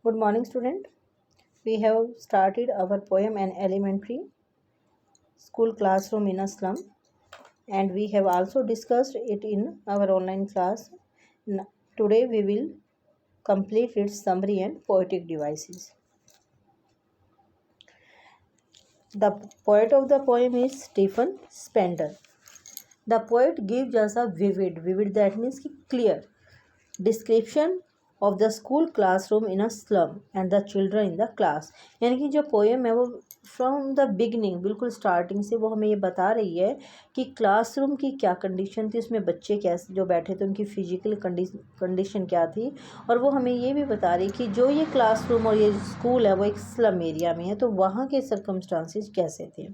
Good morning, student. We have started our poem An Elementary School Classroom in a Slum, and we have also discussed it in our online class. Today we will complete its summary and poetic devices. The poet of the poem is Stephen Spender. The poet gives us a vivid that means clear description of the school classroom in a slum and the children in the class. यानी कि जो poem है वो from the beginning बिल्कुल starting से वो हमें ये बता रही है कि क्लासरूम की क्या कंडीशन थी, उसमें बच्चे कैसे जो बैठे थे उनकी फिजिकल कंडीशन क्या थी, और वो हमें ये भी बता रही कि जो ये क्लासरूम और ये स्कूल है वो एक स्लम एरिया में है, तो वहाँ के सर्कमस्टांसिस कैसे थे।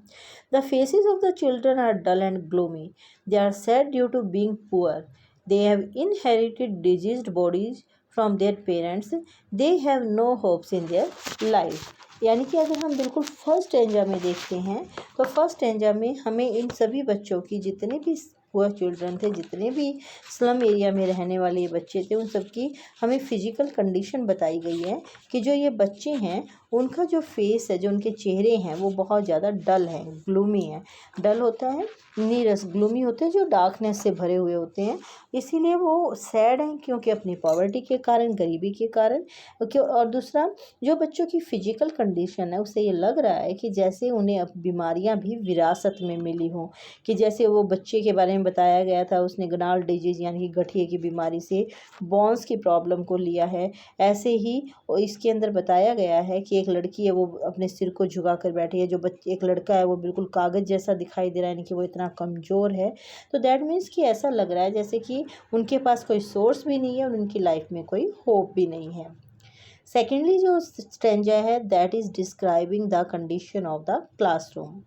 The faces of the children are dull and gloomy, they are sad due to being poor, they have inherited diseased bodies from their parents, they have no hopes in their life। यानी कि अगर हम बिल्कुल first stanza में देखते हैं तो first stanza में हमें इन सभी बच्चों की, जितने भी पुअर चिल्ड्रन थे, जितने भी स्लम एरिया में रहने वाले ये बच्चे थे, उन सब की हमें फिजिकल कंडीशन बताई गई है कि जो ये बच्चे हैं उनका जो फेस है, जो उनके चेहरे हैं वो बहुत ज़्यादा डल है, ग्लूमी है। डल होता है नीरस, ग्लूमी होते हैं जो डार्कनेस से भरे हुए होते हैं, इसीलिए वो सैड हैं क्योंकि अपनी पॉवर्टी के कारण, गरीबी के कारण। और दूसरा जो बच्चों की फिजिकल कंडीशन है उससे ये लग रहा है कि जैसे उन्हें अब बीमारियां भी विरासत में मिली हों, कि जैसे वो बच्चे के बारे में बताया गया था उसने गनाल डिजीज़ यानी कि गठिए की बीमारी से बोन्स की प्रॉब्लम को लिया है, ऐसे ही इसके अंदर बताया गया है कि एक लड़की है वो अपने सिर को झुका कर बैठी है, जो बच्चे एक लड़का है वो बिल्कुल कागज़ जैसा दिखाई दे रहा है, यानी कि वो इतना कमज़ोर है। तो दैट मीन्स कि ऐसा लग रहा है जैसे कि उनके पास कोई सोर्स भी नहीं है और उनकी लाइफ में कोई होप भी नहीं है। सेकेंडली जो स्टेंजा है that is describing the condition of the classroom.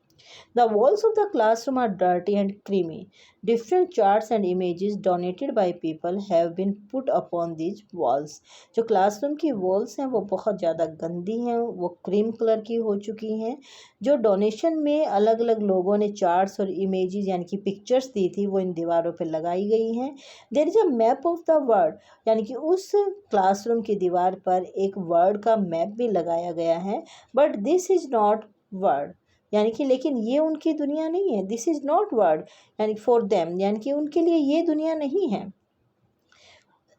The walls of the classroom are dirty and creamy. Different charts and images donated by people have been put upon these walls. जो classroom की walls हैं वो बहुत ज़्यादा गंदी हैं, वो cream colour की हो चुकी हैं। जो डोनेशन में अलग अलग लोगों ने चार्ट्स और इमेजेस यानी कि पिक्चर्स दी थी वो इन दीवारों पर लगाई गई हैं। There is a map of the world, यानी कि उस क्लासरूम की दीवार पर एक वर्ल्ड का मैप भी लगाया गया है, but this is not world, यानी कि लेकिन ये उनकी दुनिया नहीं है। दिस इज़ नॉट वर्ल्ड यानी फॉर देम, यानी कि उनके लिए ये दुनिया नहीं है।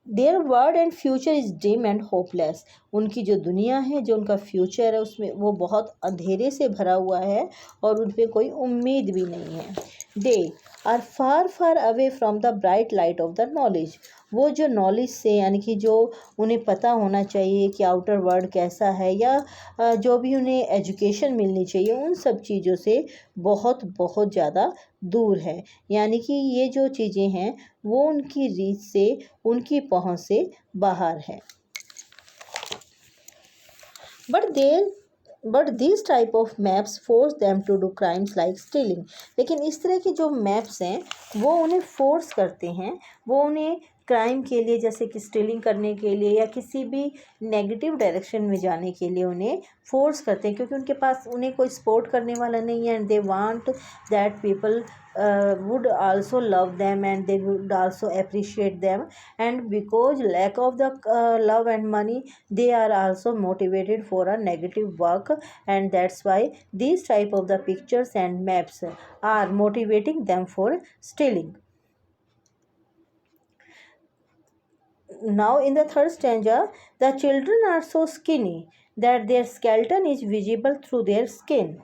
There world and future is dim and hopeless, उनकी जो दुनिया है, जो उनका फ्यूचर है उसमें वो बहुत अंधेरे से भरा हुआ है और उन पर कोई उम्मीद भी नहीं है। They are far far away from the bright light of the knowledge, वो जो नॉलेज से यानी कि जो उन्हें पता होना चाहिए कि आउटर वर्ल्ड कैसा है या जो भी उन्हें एजुकेशन मिलनी चाहिए उन सब चीज़ों से बहुत बहुत ज़्यादा दूर है। यानी कि ये जो चीज़ें हैं वो उनकी रीच से, उनकी पहुंच से बाहर है। But this type of maps force them to do crimes like stealing, लेकिन इस तरह के जो मैप्स हैं वो उन्हें फोर्स करते हैं, वो उन्हें क्राइम के लिए जैसे कि स्टीलिंग करने के लिए या किसी भी नेगेटिव डायरेक्शन में जाने के लिए उन्हें फोर्स करते हैं, क्योंकि उनके पास उन्हें कोई सपोर्ट करने वाला नहीं है। And they want that people would also love them and they would also appreciate them, and because lack of the love and money they are also motivated for a negative work, and that's why these type of the pictures and maps are motivating them for stealing. Now in the third stanza, the children are so skinny that their skeleton is visible through their skin,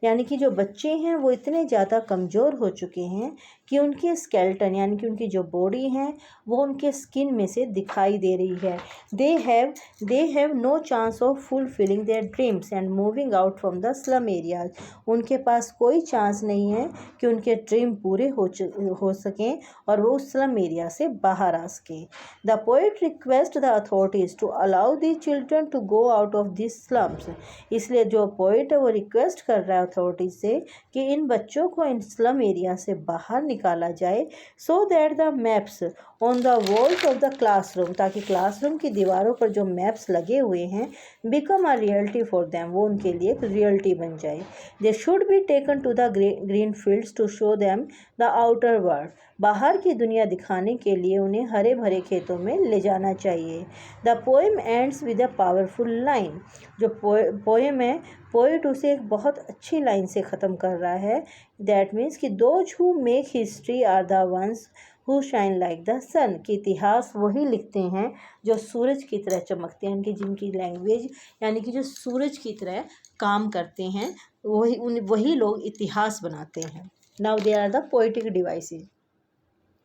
यानी कि जो बच्चे हैं वो इतने ज़्यादा कमज़ोर हो चुके हैं कि उनके स्केल्टन यानी कि उनकी जो बॉडी है वो उनके स्किन में से दिखाई दे रही है। They have no chance of fulfilling their dreams and moving out from the slum areas, उनके पास कोई चांस नहीं है कि उनके ड्रीम पूरे हो सकें और वो उस स्लम एरिया से बाहर आ सकें। The poet request the authorities to allow the children to go out of this slums, इसलिए जो पोएट है वो रिक्वेस्ट कर रहा है अथॉरिटी से कि इन बच्चों को इन स्लम एरिया से बाहर निकाला जाए, so that the maps on the walls of the classroom, ताकि क्लासरूम की दीवारों पर जो मैप्स लगे हुए हैं become a reality for them, वो उनके लिए एक रियलिटी बन जाए। They should be taken to the green fields to show them the outer world, बाहर की दुनिया दिखाने के लिए उन्हें हरे भरे खेतों में ले जाना चाहिए। The poem ends with a powerful line. जो पोएम है, पोएट उसे एक बहुत अच्छी लाइन से ख़त्म कर रहा है। दैट मीन्स कि those who make history are the ones who shine like the sun, कि इतिहास वही लिखते हैं जो सूरज की तरह चमकते हैं, यानी कि जिनकी लैंग्वेज यानी कि जो सूरज की तरह काम करते हैं, वही लोग इतिहास बनाते हैं। Now there are the poetic devices.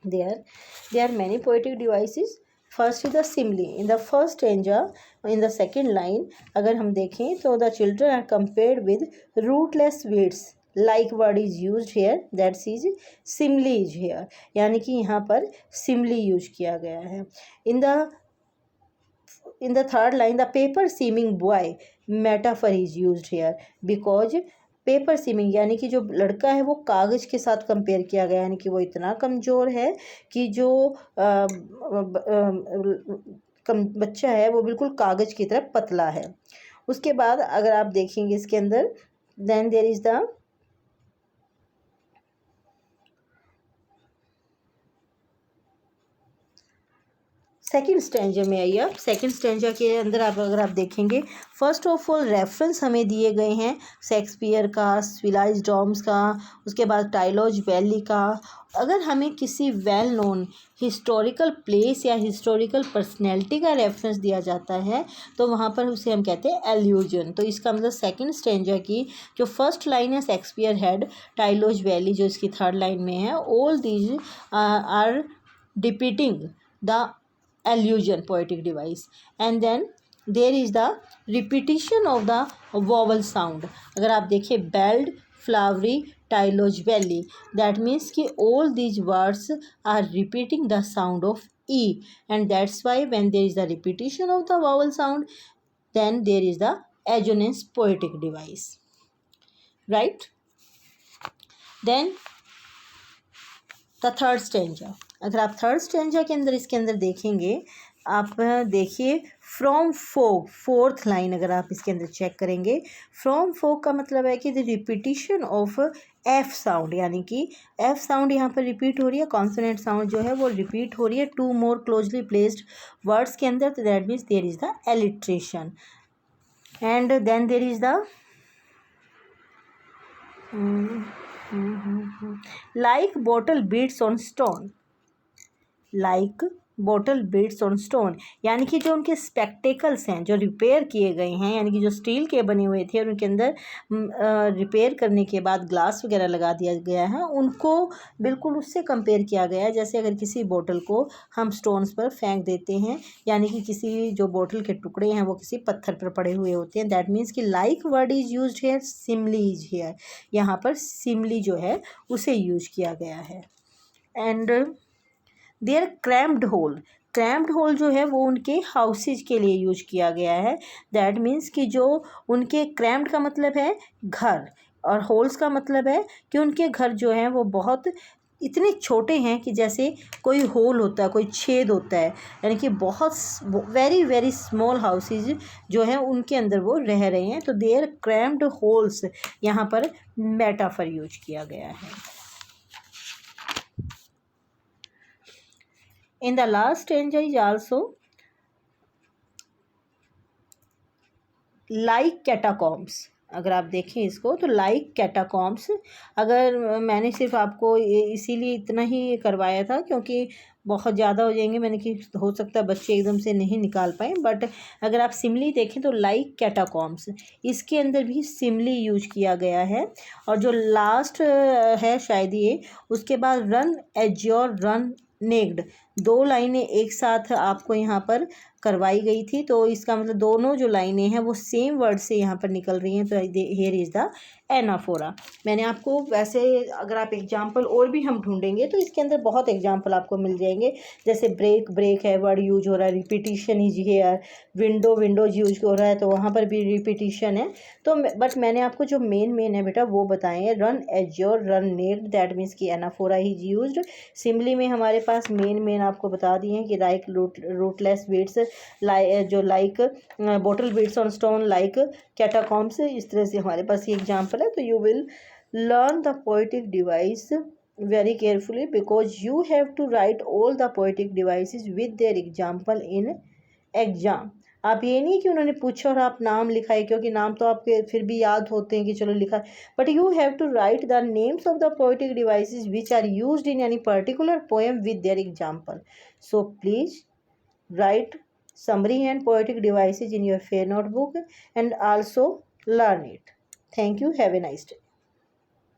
there are many poetic devices. First is the simile. In the first stanza, in the second line अगर हम देखें तो the children are compared with rootless weeds, like word is use here, that's is simile is here, यानी कि यहाँ पर simile use किया गया है। In the third line, the paper seeming boy metaphor is used here because paper seeming यानी कि जो लड़का है वो कागज़ के साथ कंपेयर किया गया, यानी कि वो इतना कमज़ोर है कि जो बच्चा है वो बिल्कुल कागज़ की तरह पतला है। उसके बाद अगर आप देखेंगे इसके अंदर, then there is the second stanza में आइए आप। सेकेंड स्टैंजा के अंदर अगर आप देखेंगे, फर्स्ट ऑफ ऑल रेफरेंस हमें दिए गए हैं शेक्सपियर का, स्विलाइज डॉम्स का, उसके बाद टाइलोज वैली का। अगर हमें किसी वेल नोन हिस्टोरिकल प्लेस या हिस्टोरिकल पर्सनैलिटी का रेफरेंस दिया जाता है तो वहाँ पर उसे हम कहते हैं एल्यूजन। तो इसका मतलब सेकेंड स्टैंजा की जो फर्स्ट लाइन है शेक्सपियर हैड, टाइलोज वैली जो इसकी थर्ड लाइन में है, all these are depicting the allusion poetic device, and then there is the repetition of the vowel sound. अगर आप देखिए बेल्ड, फ्लावरी, टाइलोज वैली, that means कि all these words are repeating the sound of e, and that's why when there is the repetition of the vowel sound, then there is the assonance poetic device, right? Then the third stanza. अगर आप third stanza के अंदर इसके अंदर देखेंगे, आप देखिए from folk, fourth line अगर आप इसके अंदर चेक करेंगे, फ्रॉम फोक का मतलब है कि the repetition of F sound, यानी कि एफ साउंड यहाँ पर रिपीट हो रही है, कॉन्सोनेंट साउंड जो है वो रिपीट हो रही है two more closely placed words के अंदर, तो that means there is the alliteration. And then there is the like bottle beads on stone, like bottle beads on stone, यानी कि जो उनके स्पेक्टेकल्स हैं जो रिपेयर किए गए हैं, यानी कि जो स्टील के बने हुए थे और उनके अंदर रिपेयर करने के बाद ग्लास वगैरह लगा दिया गया है, उनको बिल्कुल उससे कंपेयर किया गया है जैसे अगर किसी बोतल को हम स्टोन्स पर फेंक देते हैं, यानी कि किसी जो बोतल के टुकड़े हैं वो किसी पत्थर पर पड़े हुए होते हैं। दैट मीन्स कि like word is use here, simile is here, यहाँ पर सिमली जो है उसे यूज किया गया है। And their cramped hole, cramped hole जो है वो उनके हाउसेज के लिए यूज किया गया है। दैट मीन्स कि जो उनके क्रैम्प्ड का मतलब है घर, और होल्स का मतलब है कि उनके घर जो हैं वो बहुत इतने छोटे हैं कि जैसे कोई होल होता है, कोई छेद होता है, यानी कि बहुत वेरी वेरी स्मॉल हाउसेज जो हैं उनके अंदर वो रह रहे हैं। तो देयर क्रैम्प्ड होल्स यहाँ पर मेटाफर यूज किया गया है। In the last stanza is also like catacombs। अगर आप देखें इसको तो लाइक कैटाकॉम्स, अगर मैंने सिर्फ आपको इसीलिए इतना ही करवाया था क्योंकि बहुत ज़्यादा हो जाएंगे, मैंने कि हो सकता है बच्चे एकदम से नहीं निकाल पाएँ, बट अगर आप सिमली देखें तो लाइक कैटाकॉम्स, इसके अंदर भी सिमली यूज किया गया है। और जो लास्ट है शायद ये, उसके बाद रन एज्योर रन नेक्ड, दो लाइनें एक साथ आपको यहाँ पर करवाई गई थी, तो इसका मतलब दोनों जो लाइनें हैं वो सेम वर्ड से यहाँ पर निकल रही हैं। तो हियर इज़ द एनाफोरा। मैंने आपको वैसे अगर आप एग्जांपल और भी हम ढूंढेंगे तो इसके अंदर बहुत एग्जांपल आपको मिल जाएंगे, जैसे ब्रेक, ब्रेक है वर्ड यूज हो रहा है, repetition is here, window, Windows use हो रहा है तो वहाँ पर भी रिपीटिशन है। तो बट मैंने आपको जो मेन है बेटा वो बताए हैं, run azure run naked, that means की एनाफोरा इज यूज्ड। सिमली में हमारे पास मेन आपको बता दिए हैं कि लाइक रूटलेस बीड्स, जो like bottle beads on stone, like catacombs, इस तरह से हमारे पास ये एग्जाम्पल है। तो you will learn the poetic device very carefully because you have to write all the poetic devices with their example in exam. आप ये नहीं कि उन्होंने पूछा और आप नाम लिखा है, क्योंकि नाम तो आपके फिर भी याद होते हैं कि चलो लिखा है, but you have to write the names of the poetic devices which are used in any particular poem with their example. So please write summary and poetic devices in your fair notebook and also learn it. Thank you. Have a nice day.